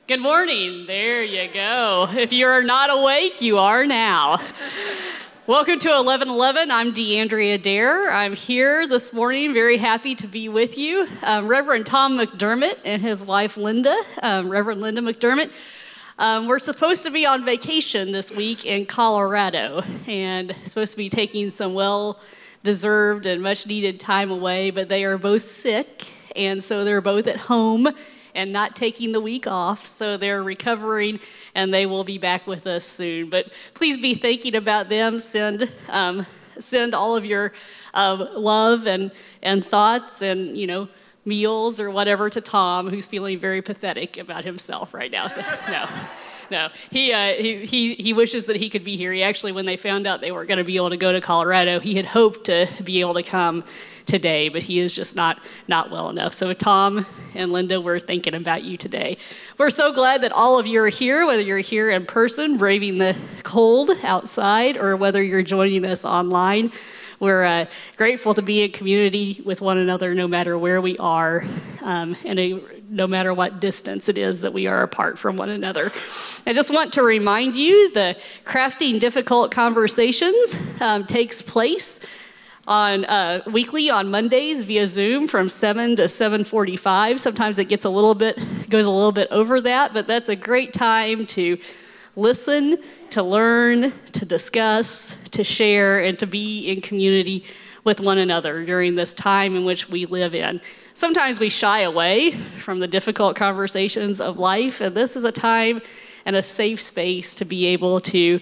Good morning. There you go. If you are not awake, you are now. Welcome to 1111. I'm DeAndrea Dare. I'm here this morning, very happy to be with you. Reverend Tom McDermott and his wife Linda, Reverend Linda McDermott. We're supposed to be on vacation this week in Colorado and supposed to be taking some well-deserved and much-needed time away, but they are both sick, and so they're both at home and not taking the week off, so they're recovering, and they will be back with us soon. But please be thinking about them. Send all of your love and thoughts and meals or whatever to Tom, who's feeling very pathetic about himself right now. So no, he wishes that he could be here. He actually, when they found out they were going to be able to go to Colorado, he had hoped to be able to come today, but he is just not well enough. So Tom and Linda, we're thinking about you today. We're so glad that all of you are here, whether you're here in person, braving the cold outside, or whether you're joining us online. We're grateful to be in community with one another no matter where we are, no matter what distance it is that we are apart from one another. I just want to remind you the Crafting Difficult Conversations takes place weekly on Mondays via Zoom from 7 to 7:45. Sometimes it goes a little bit over that, but that's a great time to listen, to learn, to discuss, to share, and to be in community with one another during this time in which we live in. Sometimes we shy away from the difficult conversations of life, and this is a time and a safe space to be able to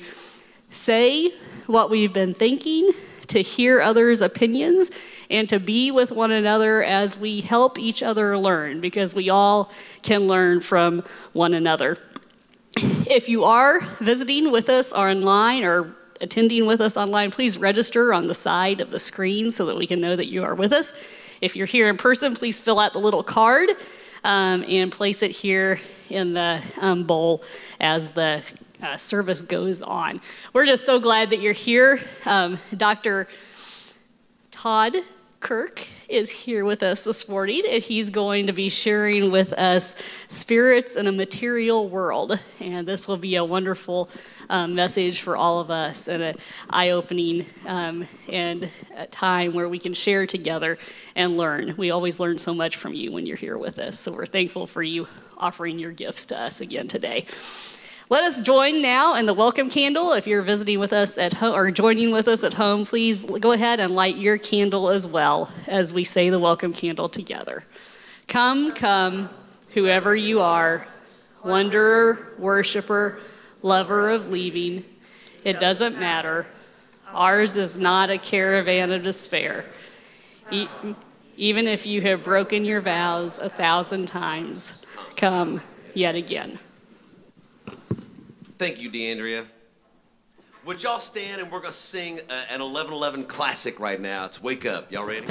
say what we've been thinking, to hear others' opinions, and to be with one another as we help each other learn, because we all can learn from one another. If you are visiting with us online or attending with us online, please register on the side of the screen so that we can know that you are with us. If you're here in person, please fill out the little card and place it here in the bowl as the service goes on. We're just so glad that you're here. Dr. Todd Kirk is here with us this morning, and he's going to be sharing with us spirits in a material world. And this will be a wonderful message for all of us, and an eye-opening and a time where we can share together and learn. We always learn so much from you when you're here with us, so we're thankful for you offering your gifts to us again today. Let us join now in the welcome candle. If you're visiting with us at home or joining with us at home, please go ahead and light your candle as well as we say the welcome candle together. Come, come, whoever you are, wanderer, worshiper, lover of leaving, it doesn't matter. Ours is not a caravan of despair. Even if you have broken your vows 1,000 times, come yet again. Thank you, DeAndrea. Would y'all stand, and we're going to sing an 1111 classic right now. It's Wake Up. Y'all ready?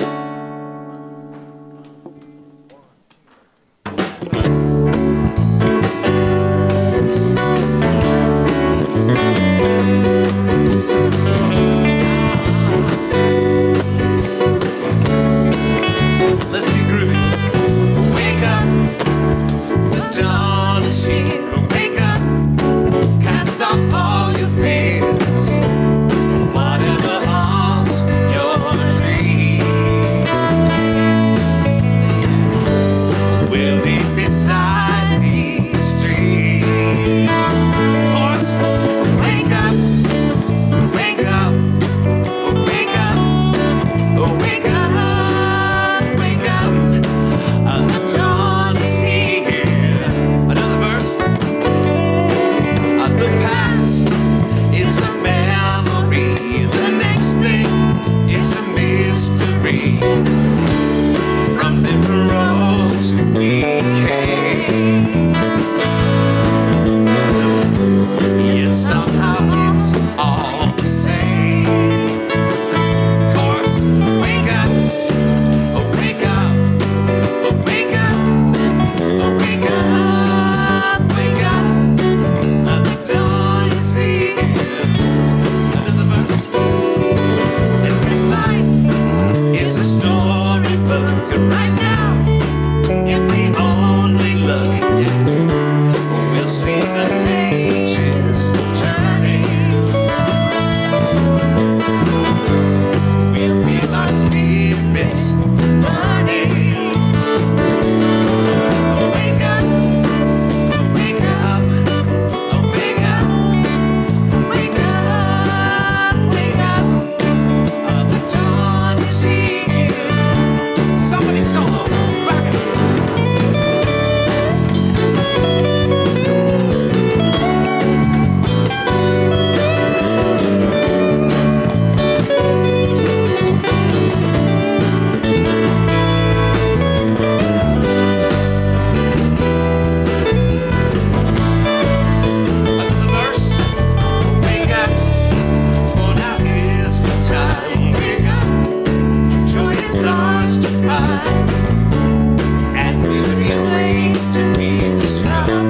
Let's get groovy. Wake up. The dawn is here. Cast off all your fears, whatever haunts your dreams. We'll be beside the stream. Horse, wake up, wake up, wake up, wake up, wake up. The dawn is here. Another verse.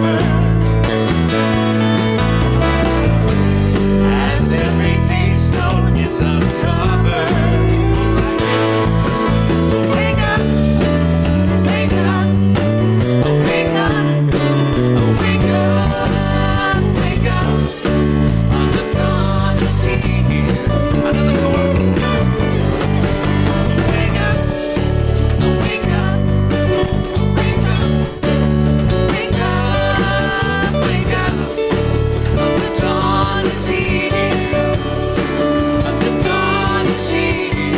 cover. As every day stone is uncovered. Wake up, wake up, oh wake up, oh wake up, wake up. On the dawn to see you. Another chorus. Wake up, oh wake up, oh wake up, wake up, wake up. On the dawn to see you. On the dawn to see you.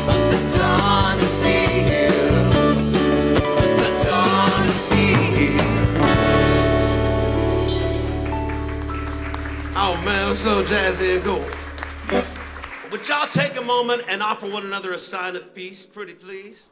On the dawn to see you. On the dawn to see you. Oh man, it was so jazzy and cool. Would y'all take a moment and offer one another a sign of peace, pretty please?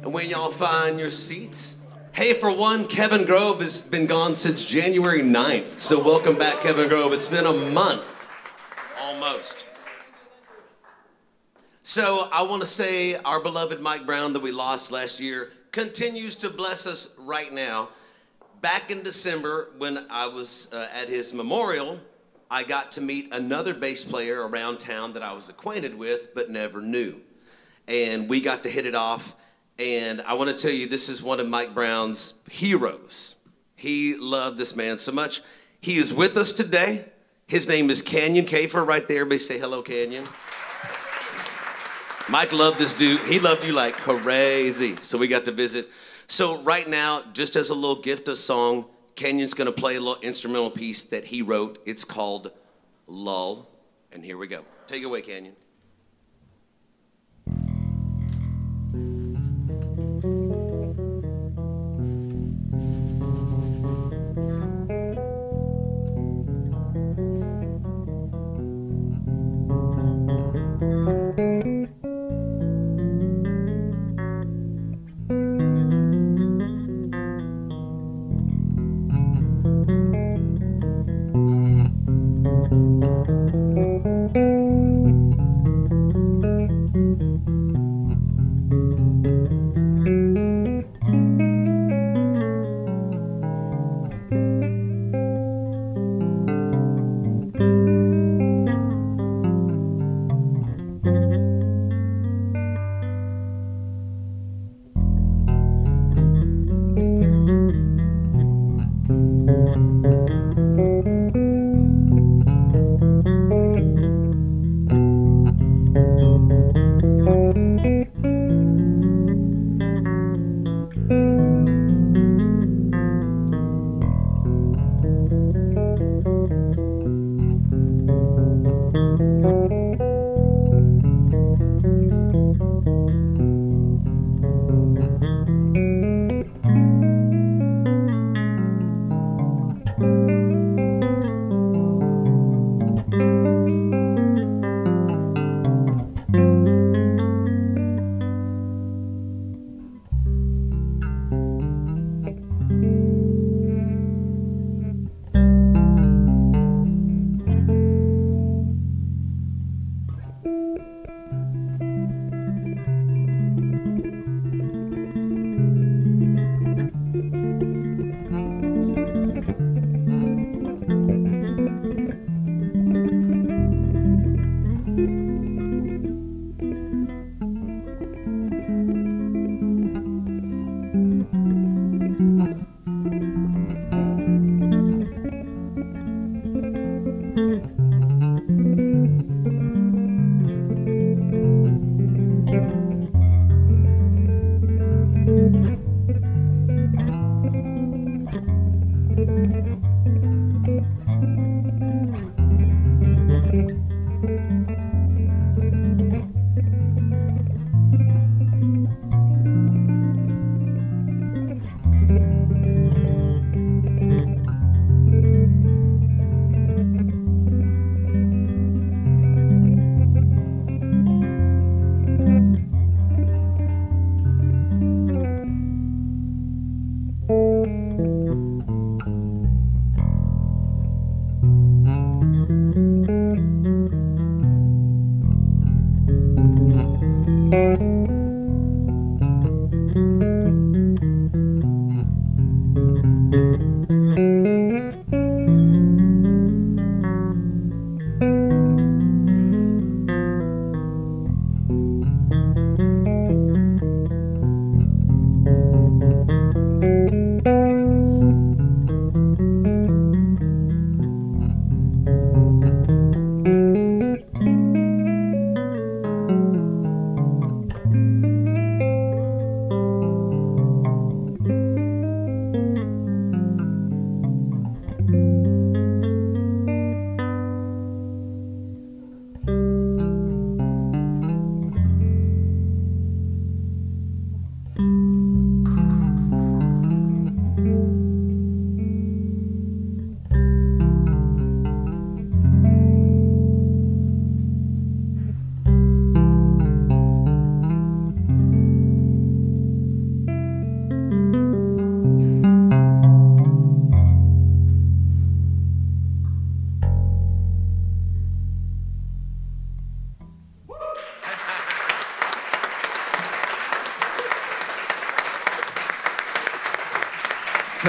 And when y'all find your seats, hey, for one, Kevin Grove has been gone since January 9th. So welcome back, Kevin Grove. It's been a month, almost. So I want to say our beloved Mike Brown that we lost last year continues to bless us right now. Back in December, when I was at his memorial, I got to meet another bass player around town that I was acquainted with but never knew. And we got to hit it off. And I want to tell you, this is one of Mike Brown's heroes. He loved this man so much. He is with us today. His name is Canyon Kafer right there. Everybody say hello, Canyon. Mike loved this dude. He loved you like crazy. So we got to visit. So right now, just as a little gift of song, Canyon's going to play a little instrumental piece that he wrote. It's called Lull. And here we go. Take it away, Canyon.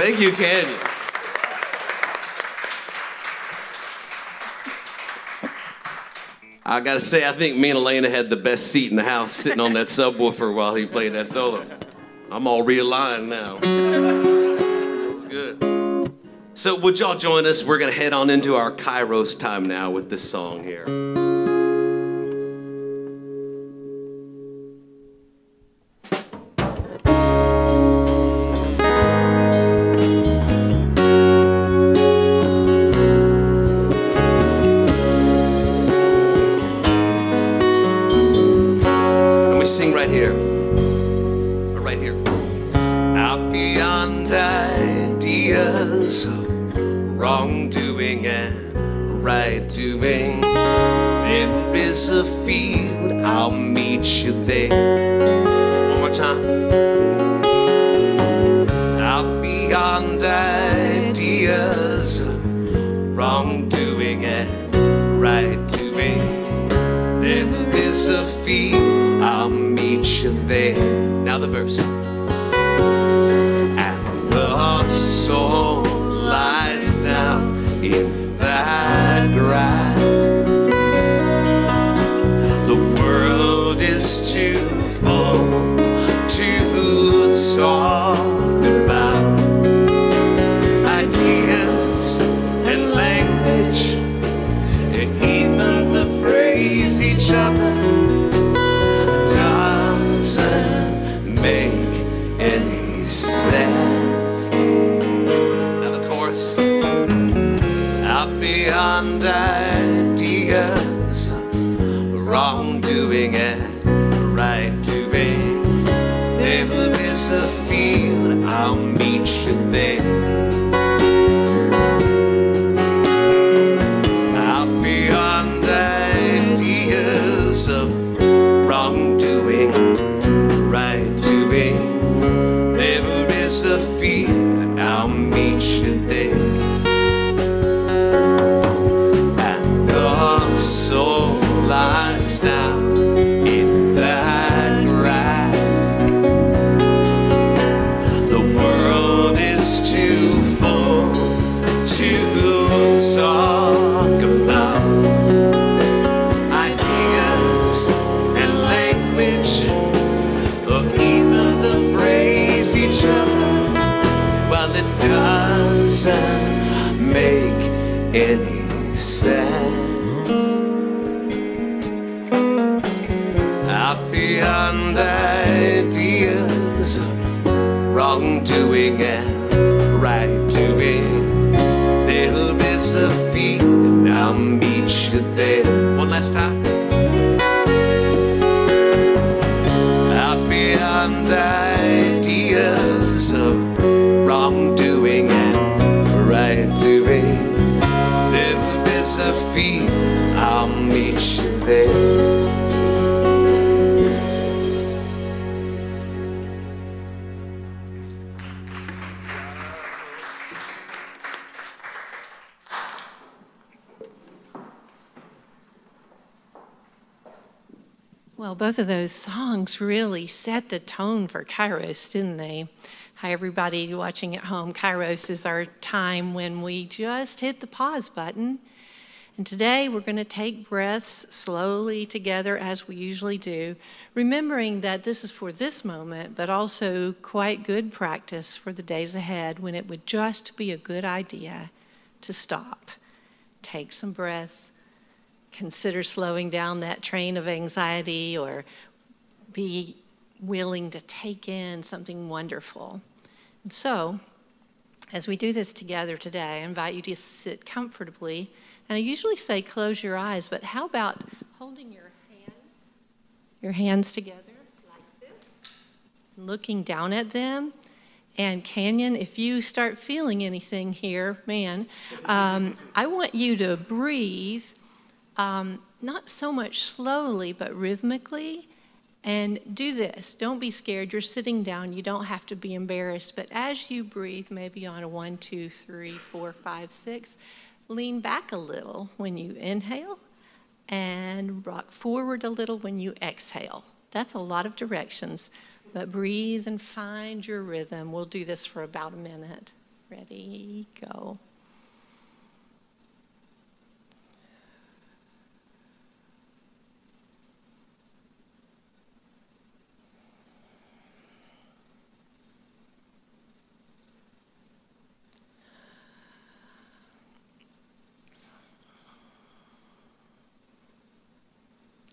Thank you, Canyon. I gotta say, I think me and Elena had the best seat in the house sitting on that subwoofer while he played that solo. I'm all realigned now. That's good. So would y'all join us? We're gonna head on into our Kairos time now with this song here. Sing right here, or right here. Out beyond ideas of wrongdoing and right doing, there is a field, I'll meet you there. One more time. Out beyond ideas of wrongdoing and right doing, there is a field, I'll meet you there. Now the verse. And the soul lies down in that grass. The world is too full to talk about ideas and language, even the phrase each other doesn't make any sense. Now the chorus. Out beyond ideas, wrongdoing and right doing, there is a field, I'll meet you there. Out beyond ideas of wrongdoing, right doing, there is a field, I'll meet you there. And our soul lies down in that grass. The world is too full to talk about ideas and language, or even the phrase each other. Well, it doesn't make any sense. Out beyond ideas, wrongdoing and right doing, there is a field, and I'll meet you there. One last time. Out beyond ideas of wrongdoing and right doing, there is a field, I'll meet you there. Well, both of those songs really set the tone for Kairos, didn't they? Hi, everybody watching at home. Kairos is our time when we just hit the pause button. And today we're going to take breaths slowly together as we usually do, remembering that this is for this moment, but also quite good practice for the days ahead when it would just be a good idea to stop, take some breaths, consider slowing down that train of anxiety, or be willing to take in something wonderful. And so, as we do this together today, I invite you to sit comfortably. And I usually say close your eyes, but how about holding your hands together like this, looking down at them. And Canyon, if you start feeling anything here, man, I want you to breathe, not so much slowly, but rhythmically. And do this. Don't be scared. You're sitting down. You don't have to be embarrassed. But as you breathe, maybe on a 1, 2, 3, 4, 5, 6, lean back a little when you inhale and rock forward a little when you exhale. That's a lot of directions, but breathe and find your rhythm. We'll do this for about a minute. Ready, go.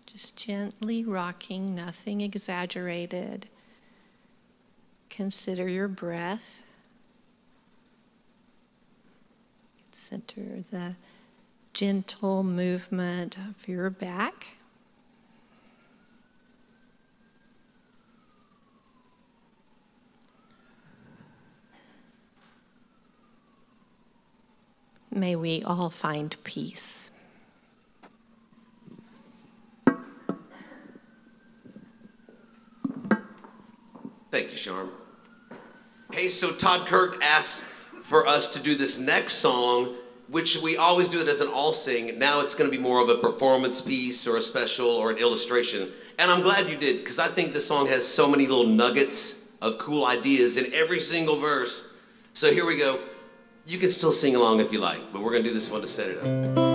Just gently rocking, nothing exaggerated. Consider your breath. Center the gentle movement of your back. May we all find peace. Thank you, Sharm. Hey, so Todd Kirk asked for us to do this next song, which we always do it as an all-sing. Now it's going to be more of a performance piece or a special or an illustration. And I'm glad you did, because I think this song has so many little nuggets of cool ideas in every single verse. So here we go. You can still sing along if you like, but we're going to do this one to set it up.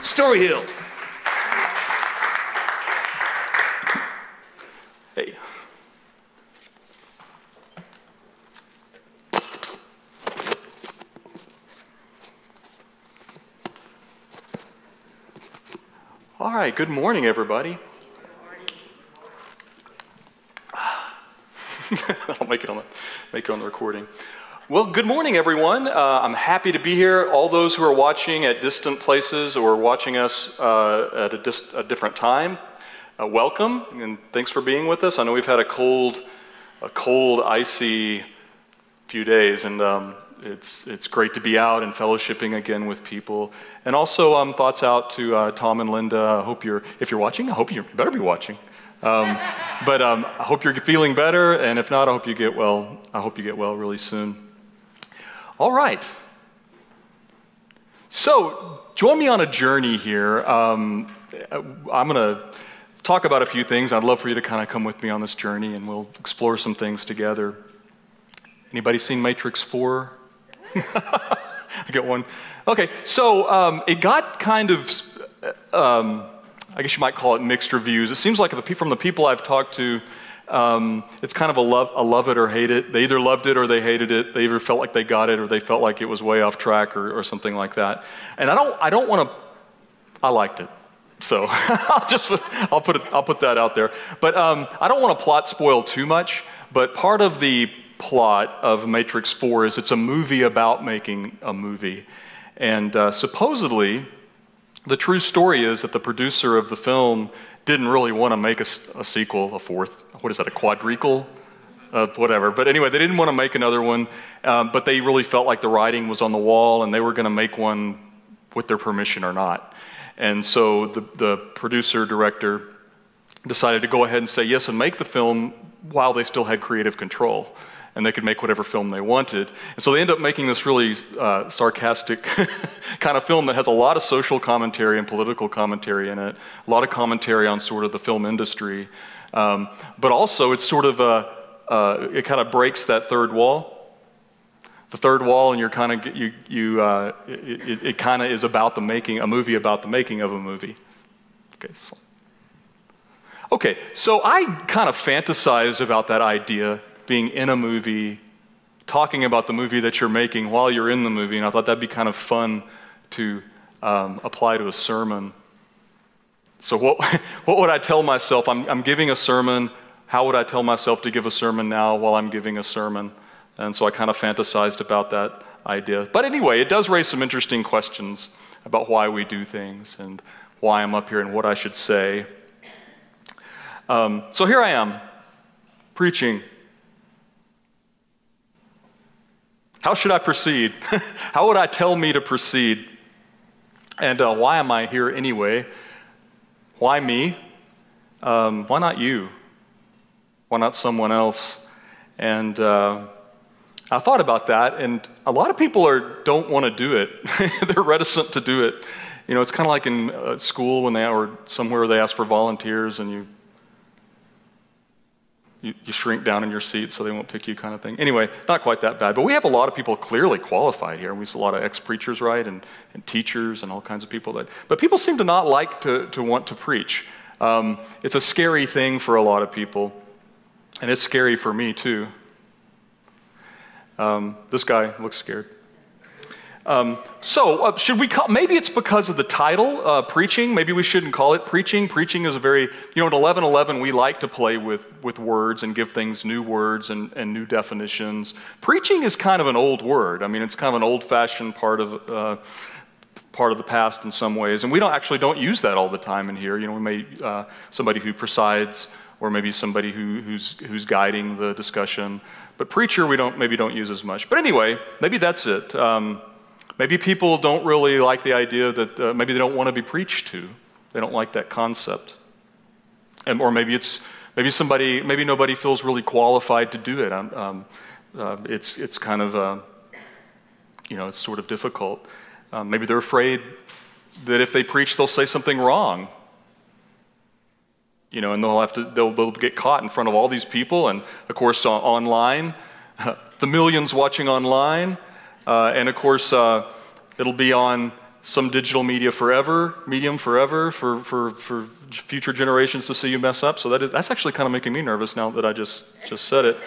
Story Hill. Hey. All right, good morning, everybody. I'll make it on the recording. Well, good morning, everyone. I'm happy to be here. All those who are watching at distant places or watching us at a different time, welcome, and thanks for being with us. I know we've had a cold, icy few days, and it's great to be out and fellowshipping again with people. And also thoughts out to Tom and Linda. If you're watching, I hope you better be watching. But I hope you're feeling better, and if not, I hope you get well. I hope you get well really soon. All right. So join me on a journey here. I'm going to talk about a few things. I'd love for you to kind of come with me on this journey, and we'll explore some things together. Anybody seen Matrix 4? I got one. Okay, so it got kind of, I guess you might call it mixed reviews. It seems like from the people I've talked to, it's kind of a love it or hate it. They either loved it or they hated it. They either felt like they got it or they felt like it was way off track or something like that. And I don't want to. I liked it, so I'll put that out there. But I don't want to plot spoil too much. But part of the plot of Matrix 4 is it's a movie about making a movie, and supposedly. The true story is that the producer of the film didn't really want to make a sequel, a fourth, what is that, a quadricle? Whatever. But anyway, they didn't want to make another one, but they really felt like the writing was on the wall and they were going to make one with their permission or not. And so the producer, director decided to go ahead and say yes and make the film while they still had creative control. And they could make whatever film they wanted. And so they end up making this really sarcastic kind of film that has a lot of social commentary and political commentary in it, a lot of commentary on sort of the film industry. But also it's sort of it kind of breaks that third wall. The third wall, and you're kind of, it kind of is about the making, a movie about the making of a movie. Okay, so I kind of fantasized about that idea, being in a movie, talking about the movie that you're making while you're in the movie, and I thought that'd be kind of fun to apply to a sermon. So what would I tell myself? I'm giving a sermon. How would I tell myself to give a sermon now while I'm giving a sermon? And so I kind of fantasized about that idea. But anyway, it does raise some interesting questions about why we do things and why I'm up here and what I should say. So here I am, preaching. How should I proceed? How would I tell me to proceed? And why am I here anyway? Why me? Why not you? Why not someone else? And I thought about that, and a lot of people don't want to do it. They're reticent to do it. You know, it's kind of like in school when or somewhere they ask for volunteers, and you shrink down in your seat so they won't pick you kind of thing. Anyway, not quite that bad. But we have a lot of people clearly qualified here. We have a lot of ex-preachers, right, and teachers and all kinds of people. But people seem to not like to want to preach. It's a scary thing for a lot of people. And it's scary for me, too. This guy looks scared. So should we call, maybe it's because of the title, preaching. Maybe we shouldn't call it preaching. Preaching is a very, at 11:11 we like to play with words and give things new words and new definitions. Preaching is kind of an old word. I mean, it's kind of an old-fashioned part of the past in some ways, and we don't use that all the time in here. We may somebody who presides, or maybe somebody who's guiding the discussion. But preacher we maybe don't use as much. But anyway, maybe that's it. Maybe people don't really like the idea that maybe they don't want to be preached to. They don't like that concept. Or maybe maybe nobody feels really qualified to do it. It's kind of, it's sort of difficult. Maybe they're afraid that if they preach, they'll say something wrong. And they'll get caught in front of all these people, and of course online, the millions watching online. And of course, it'll be on some digital medium forever for future generations to see you mess up. So that's actually kind of making me nervous now that I just said it.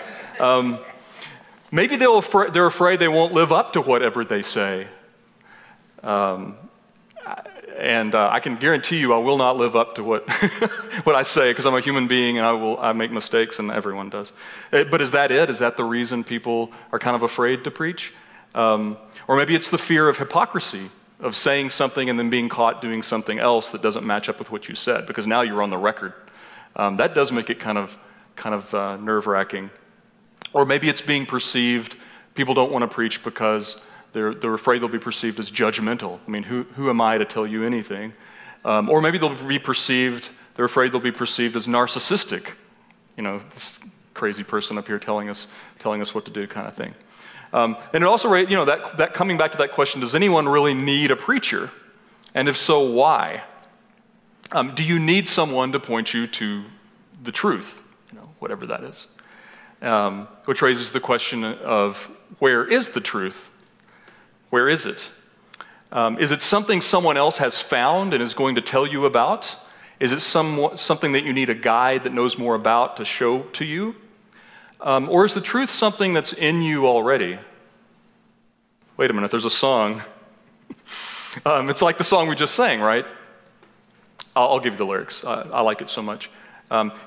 Maybe they're afraid they won't live up to whatever they say. And I can guarantee you I will not live up to what what I say, because I'm a human being and I make mistakes, and everyone does. But is that it? Is that the reason people are kind of afraid to preach? Or maybe it's the fear of hypocrisy, of saying something and then being caught doing something else that doesn't match up with what you said, because now you're on the record. That does make it kind of nerve-wracking. Or maybe it's being perceived People don't want to preach because they're afraid they'll be perceived as judgmental. I mean, who am I to tell you anything? Or maybe they're afraid they'll be perceived as narcissistic. You know, this crazy person up here telling us what to do kind of thing. And it also, that coming back to that question, does anyone really need a preacher? And if so, why? Do you need someone to point you to the truth? Whatever that is. Which raises the question of, where is the truth? Where is it? Is it something someone else has found and is going to tell you about? Is it something that you need a guide that knows more about to show to you? Or is the truth something that's in you already? Wait a minute, there's a song. It's like the song we just sang, right? I'll give you the lyrics. I like it so much.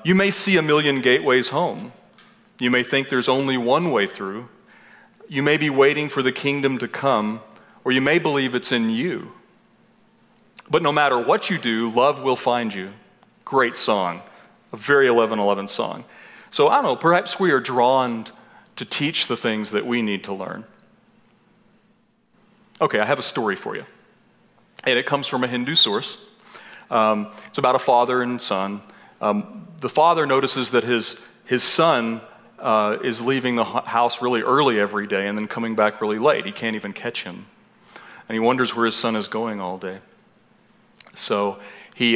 You may see a million gateways home. You may think there's only one way through. You may be waiting for the kingdom to come, or you may believe it's in you. But no matter what you do, love will find you. Great song, a very 11:11 song. So I don't know, perhaps we are drawn to teach the things that we need to learn. Okay, I have a story for you. And it comes from a Hindu source. It's about a father and son. The father notices that his son is leaving the house really early every day and then coming back really late. He can't even catch him. And he wonders where his son is going all day. So he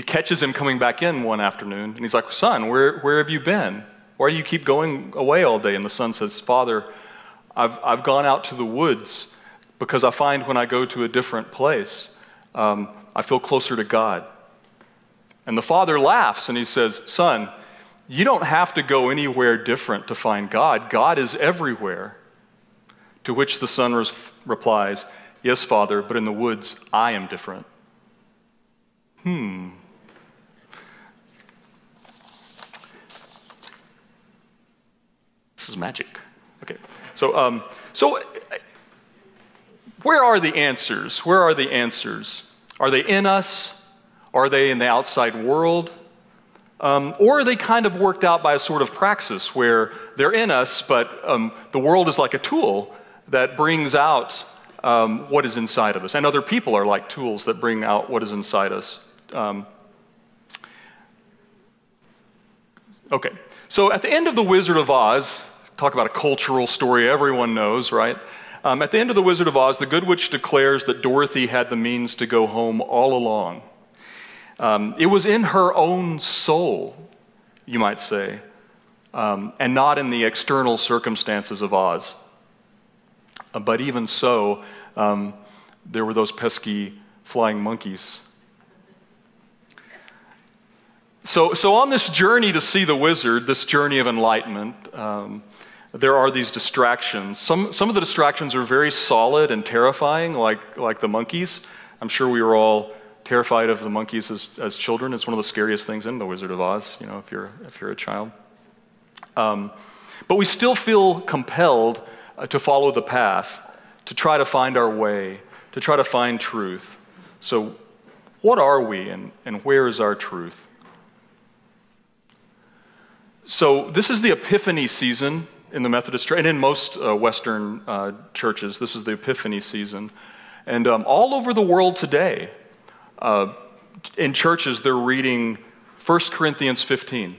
catches him coming back in one afternoon, and he's like, "Son, where have you been? Why do you keep going away all day?" And the son says, "Father, I've gone out to the woods because I find when I go to a different place, I feel closer to God." And the father laughs and he says, "Son, you don't have to go anywhere different to find God. God is everywhere." To which the son replies, "Yes, Father, but in the woods, I am different." This is magic. Okay, so where are the answers? Where are the answers? Are they in us? Are they in the outside world? Or are they kind of worked out by a sort of praxis where they're in us, but the world is like a tool that brings out what is inside of us. And other people are like tools that bring out what is inside us. Okay, so at the end of The Wizard of Oz, talk about a cultural story everyone knows, right? At the end of The Wizard of Oz, the Good Witch declares that Dorothy had the means to go home all along. It was in her own soul, you might say, and not in the external circumstances of Oz. But even so, there were those pesky flying monkeys. So on this journey to see the wizard, this journey of enlightenment, there are these distractions. Some of the distractions are very solid and terrifying, like the monkeys. I'm sure we were all terrified of the monkeys as children. It's one of the scariest things in The Wizard of Oz, if you're a child. But we still feel compelled to follow the path, to try to find our way, to try to find truth. So what are we and where is our truth? So this is the Epiphany season in the Methodist Church, and in most Western churches, this is the Epiphany season. And all over the world today, in churches, they're reading 1 Corinthians 15.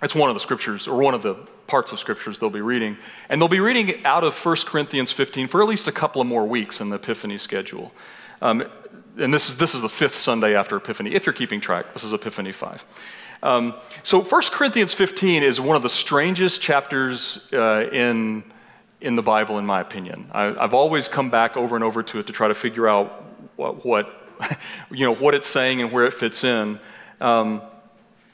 It's one of the scriptures, or one of the parts of scriptures they'll be reading. And they'll be reading out of 1 Corinthians 15 for at least a couple of more weeks in the Epiphany schedule. And this is the fifth Sunday after Epiphany. If you're keeping track, this is Epiphany 5. So 1 Corinthians 15 is one of the strangest chapters in the Bible, in my opinion. I've always come back over and over to it to try to figure out what it's saying and where it fits in.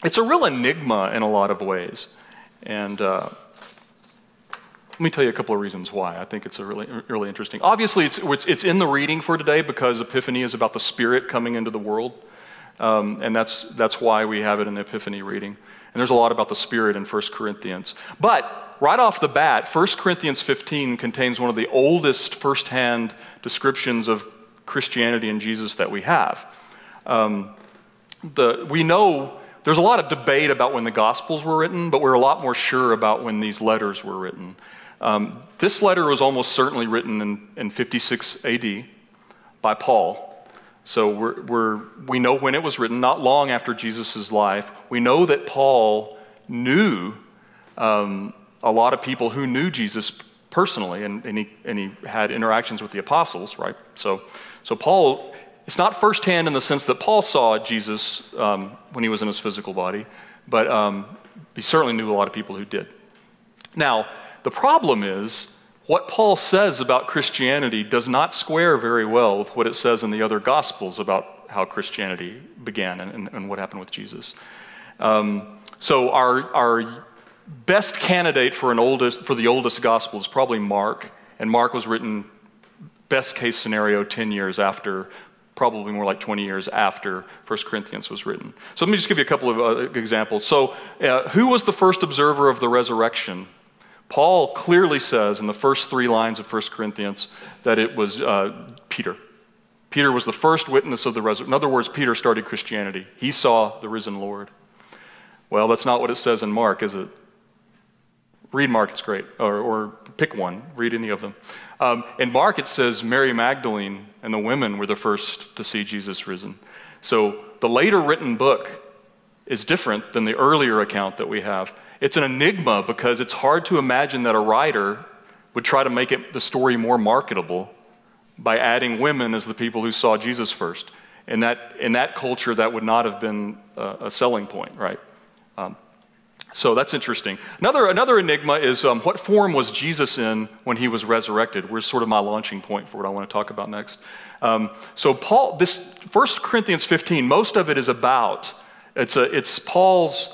It's a real enigma in a lot of ways. And let me tell you a couple of reasons why I think it's a really interesting. Obviously, it's in the reading for today because Epiphany is about the Spirit coming into the world. And that's why we have it in the Epiphany reading. And there's a lot about the Spirit in 1 Corinthians. But right off the bat, 1 Corinthians 15 contains one of the oldest firsthand descriptions of Christianity and Jesus that we have. We know there's a lot of debate about when the Gospels were written, but we're a lot more sure about when these letters were written. This letter was almost certainly written in 56 AD by Paul. So we know when it was written, not long after Jesus' life. We know that Paul knew a lot of people who knew Jesus personally, and he had interactions with the apostles, right? So Paul, it's not firsthand in the sense that Paul saw Jesus when he was in his physical body, but he certainly knew a lot of people who did. Now, the problem is, what Paul says about Christianity does not square very well with what it says in the other Gospels about how Christianity began and what happened with Jesus. So our best candidate for the oldest Gospel is probably Mark, and Mark was written, best case scenario, 10 years after, probably more like 20 years after 1 Corinthians was written. So let me just give you a couple of examples. So who was the first observer of the resurrection? Paul clearly says in the first 3 lines of 1 Corinthians that it was Peter. Peter was the first witness of the resurrection. In other words, Peter started Christianity. He saw the risen Lord. Well, that's not what it says in Mark, is it? Read Mark, it's great. Or pick one, read any of them. In Mark, it says Mary Magdalene and the women were the first to see Jesus risen. So the later written book is different than the earlier account that we have. It's an enigma because it's hard to imagine that a writer would try to make the story more marketable by adding women as the people who saw Jesus first. In that culture, that would not have been a selling point, right? So that's interesting. Another enigma is what form was Jesus in when he was resurrected? Where's sort of my launching point for what I want to talk about next. So Paul, this 1 Corinthians 15, most of it is about, it's Paul's,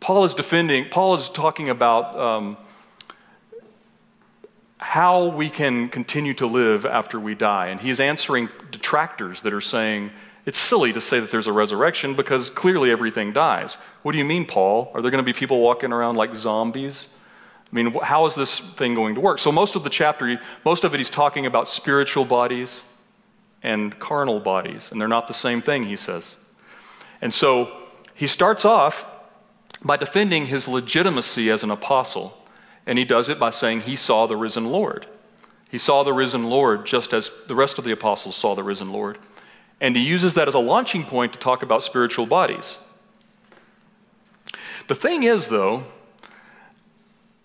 Paul is talking about how we can continue to live after we die. And he's answering detractors that are saying, it's silly to say that there's a resurrection because clearly everything dies. What do you mean, Paul? Are there going to be people walking around like zombies? I mean, how is this thing going to work? So most of the chapter, most of it he's talking about spiritual bodies and carnal bodies, and they're not the same thing, he says. And so he starts off by defending his legitimacy as an apostle, and he does it by saying he saw the risen Lord. He saw the risen Lord just as the rest of the apostles saw the risen Lord. And he uses that as a launching point to talk about spiritual bodies. The thing is, though,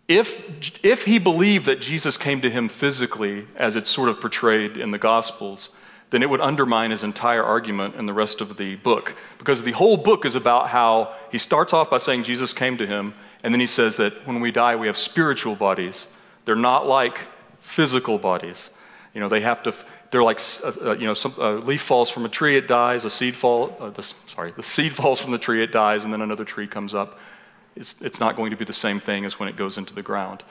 if he believed that Jesus came to him physically, as it's sort of portrayed in the Gospels, then it would undermine his entire argument in the rest of the book. Because the whole book is about how he starts off by saying Jesus came to him, and then he says that when we die, we have spiritual bodies. They're not like physical bodies. You know, they're like, a leaf falls from a tree, it dies, the seed falls from the tree, it dies, and then another tree comes up. It's not going to be the same thing as when it goes into the ground.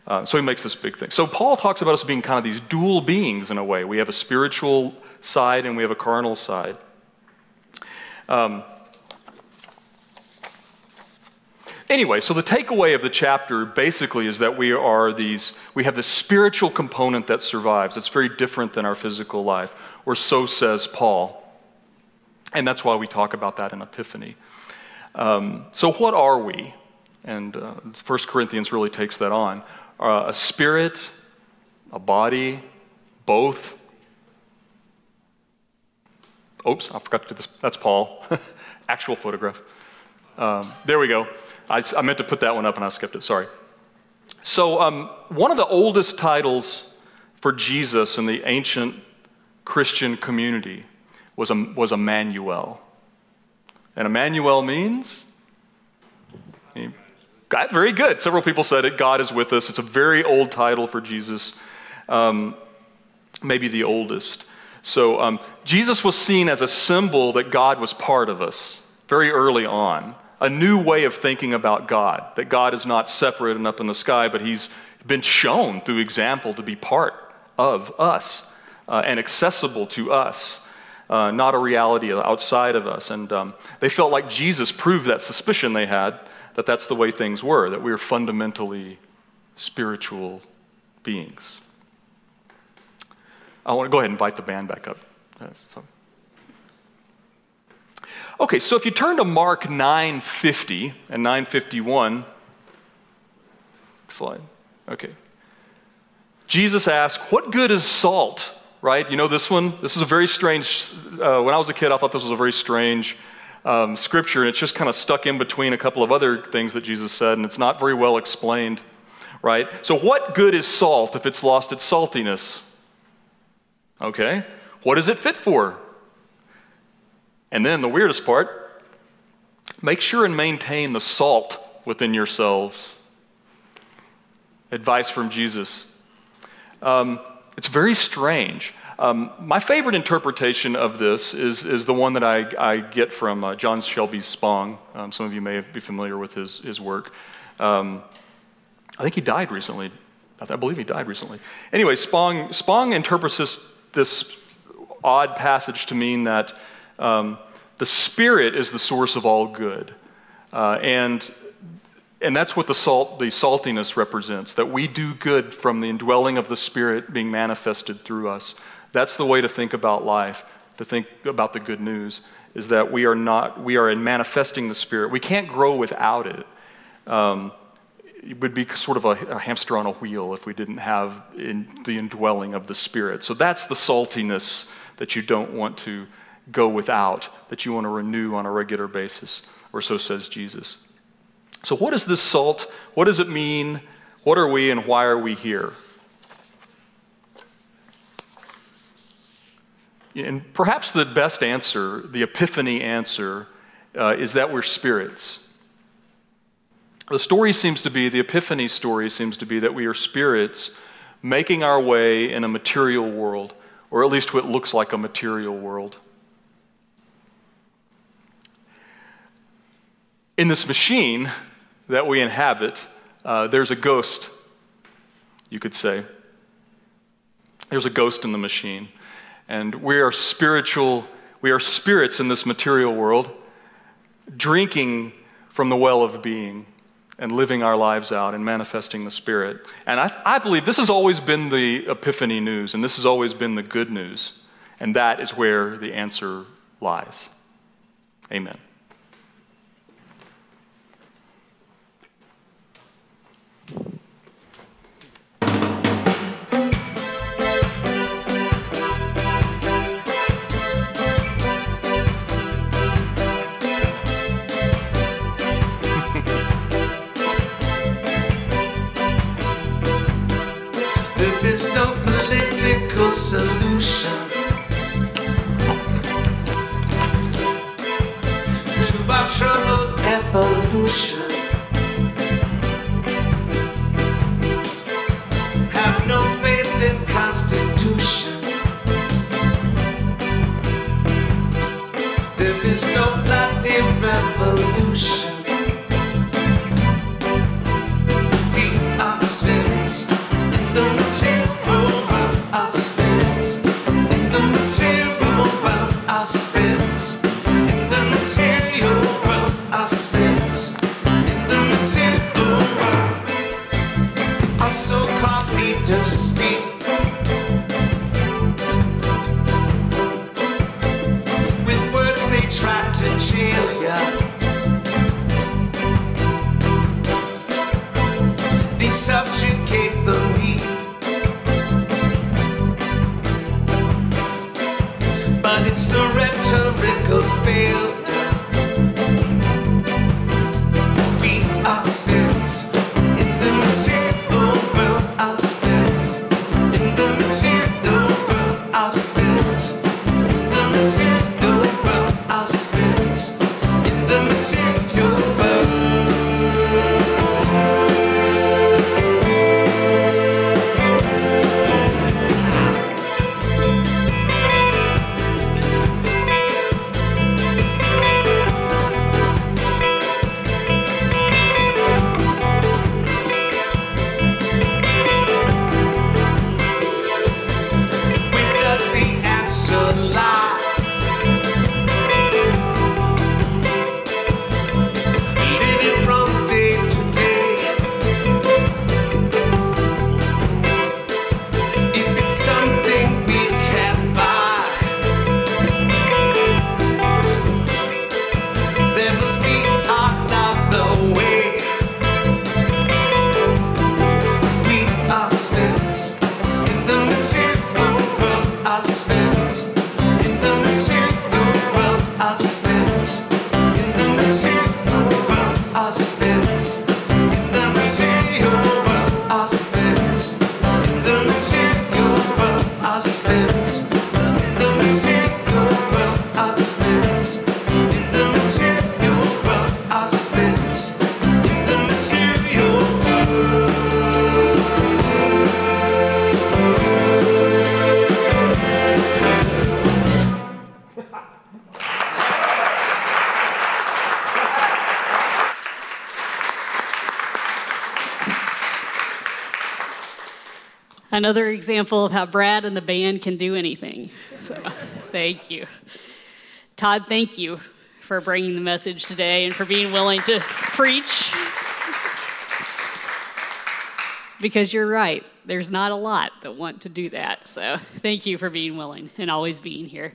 So he makes this big thing. So Paul talks about us being kind of these dual beings in a way. We have a spiritual side and we have a carnal side. Anyway, so the takeaway of the chapter basically is that we have this spiritual component that survives. It's very different than our physical life, or so says Paul. And that's why we talk about that in Epiphany. So what are we? And 1 Corinthians really takes that on. A spirit, a body, both. Oops, I forgot to do this. That's Paul. Actual photograph. There we go. I meant to put that one up and I skipped it, sorry. So one of the oldest titles for Jesus in the ancient Christian community was Emmanuel. And Emmanuel means? God, very good. Several people said it. God is with us. It's a very old title for Jesus, maybe the oldest. So Jesus was seen as a symbol that God was part of us very early on. A new way of thinking about God, that God is not separate and up in the sky, but he's been shown through example to be part of us and accessible to us, not a reality outside of us. And they felt like Jesus proved that suspicion they had, that that's the way things were, that we were fundamentally spiritual beings. I want to go ahead and invite the band back up. Okay, so if you turn to Mark 9:50 and 9:51, slide, okay. Jesus asked, what good is salt, right? You know this one? This is a very strange, when I was a kid, I thought this was a very strange scripture, and it's just kind of stuck in between a couple of other things that Jesus said, and it's not very well explained, right? So what good is salt if it's lost its saltiness? Okay, what is it fit for? And then the weirdest part, make sure and maintain the salt within yourselves. Advice from Jesus. It's very strange. My favorite interpretation of this is the one that I get from John Shelby Spong. Some of you may be familiar with his work. I think he died recently. I believe he died recently. Anyway, Spong interprets this odd passage to mean that the Spirit is the source of all good. And that's what the saltiness represents, that we do good from the indwelling of the Spirit being manifested through us. That's the way to think about life, to think about the good news, is that we are in manifesting the Spirit. We can't grow without it. It would be sort of a hamster on a wheel if we didn't have the indwelling of the Spirit. So that's the saltiness that you don't want to go without, that you want to renew on a regular basis, or so says Jesus. So what is this salt? What does it mean? What are we and why are we here? And perhaps the best answer, the epiphany answer, is that we're spirits. The epiphany story seems to be that we are spirits making our way in a material world, or at least what looks like a material world. In this machine that we inhabit, there's a ghost, you could say. There's a ghost in the machine. And we are spirits in this material world, drinking from the well of being and living our lives out and manifesting the Spirit. And I believe this has always been the epiphany news, and this has always been the good news. And that is where the answer lies. Amen. There is no political solution to our troubled evolution. Have no faith in Constitution. There is no bloody revolution. We are the spirits in the material world. Our spirits in the material world. Our spirits in the material world. Our spirits in the material world. Our so-called leaders speak. With words they try to jail ya. They subjugate the weak. But it's the rhetoric of failure. We are spirits in the material world. Our spirits in the material world. Our spirits in the material world. Our spirits in the material world. Where does the answer lie? spirits. In the material world, our spirits. In the material world, our spirits. In the material world, our spirits. In the material world, our spirits. In the material world, our spirits. In the material world. Another example of how Brad and the band can do anything. So, thank you. Todd, thank you for bringing the message today and for being willing to preach. Because you're right, there's not a lot that want to do that. So thank you for being willing and always being here.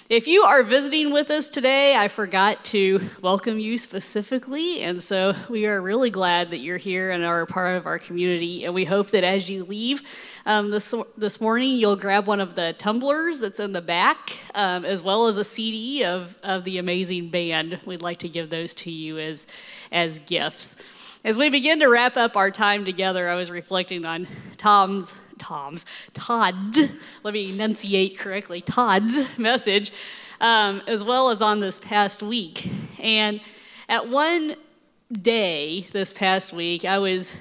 If you are visiting with us today, I forgot to welcome you specifically. And so we are really glad that you're here and are a part of our community. And we hope that as you leave this morning, you'll grab one of the tumblers that's in the back, as well as a CD of the amazing band. We'd like to give those to you as gifts. As we begin to wrap up our time together, I was reflecting on Todd's, let me enunciate correctly, Todd's message, as well as on this past week. And at one day this past week, I was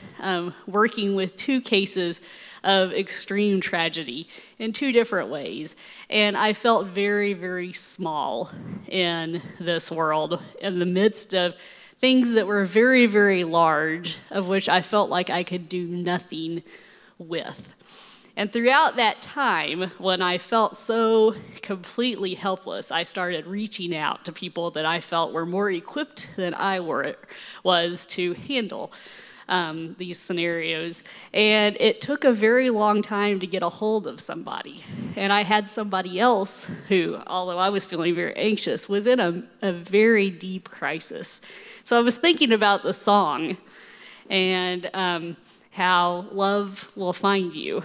working with two cases of extreme tragedy in two different ways. And I felt very, very small in this world in the midst of things that were very, very large, of which I felt like I could do nothing with. And throughout that time, when I felt so completely helpless, I started reaching out to people that I felt were more equipped than I was to handle these scenarios. And it took a very long time to get a hold of somebody. And I had somebody else who, although I was feeling very anxious, was in a very deep crisis. So I was thinking about the song and how love will find you.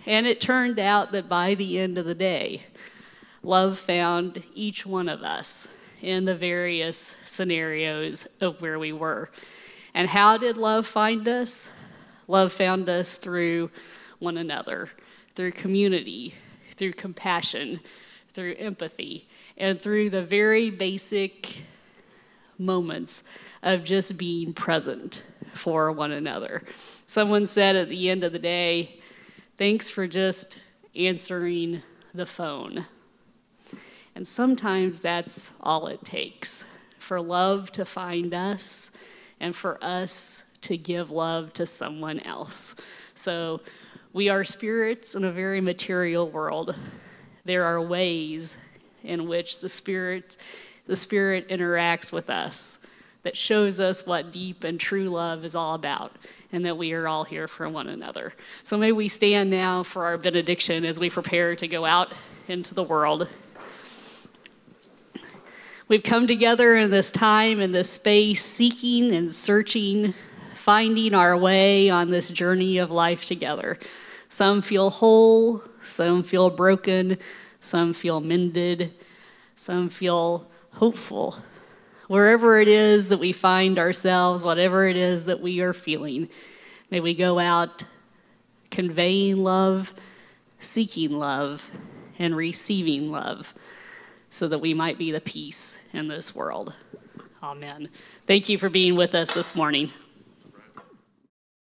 And it turned out that by the end of the day, love found each one of us in the various scenarios of where we were. And how did love find us? Love found us through one another, through community, through compassion, through empathy, and through the very basic moments of just being present for one another. Someone said at the end of the day, thanks for just answering the phone. And sometimes that's all it takes for love to find us and for us to give love to someone else. So we are spirits in a very material world. There are ways in which the Spirit interacts with us that shows us what deep and true love is all about, and that we are all here for one another. So may we stand now for our benediction as we prepare to go out into the world. We've come together in this time, in this space, seeking and searching, finding our way on this journey of life together. Some feel whole, some feel broken, some feel mended, some feel hopeful. Wherever it is that we find ourselves, whatever it is that we are feeling, may we go out conveying love, seeking love, and receiving love, so that we might be the peace in this world. Amen. Thank you for being with us this morning.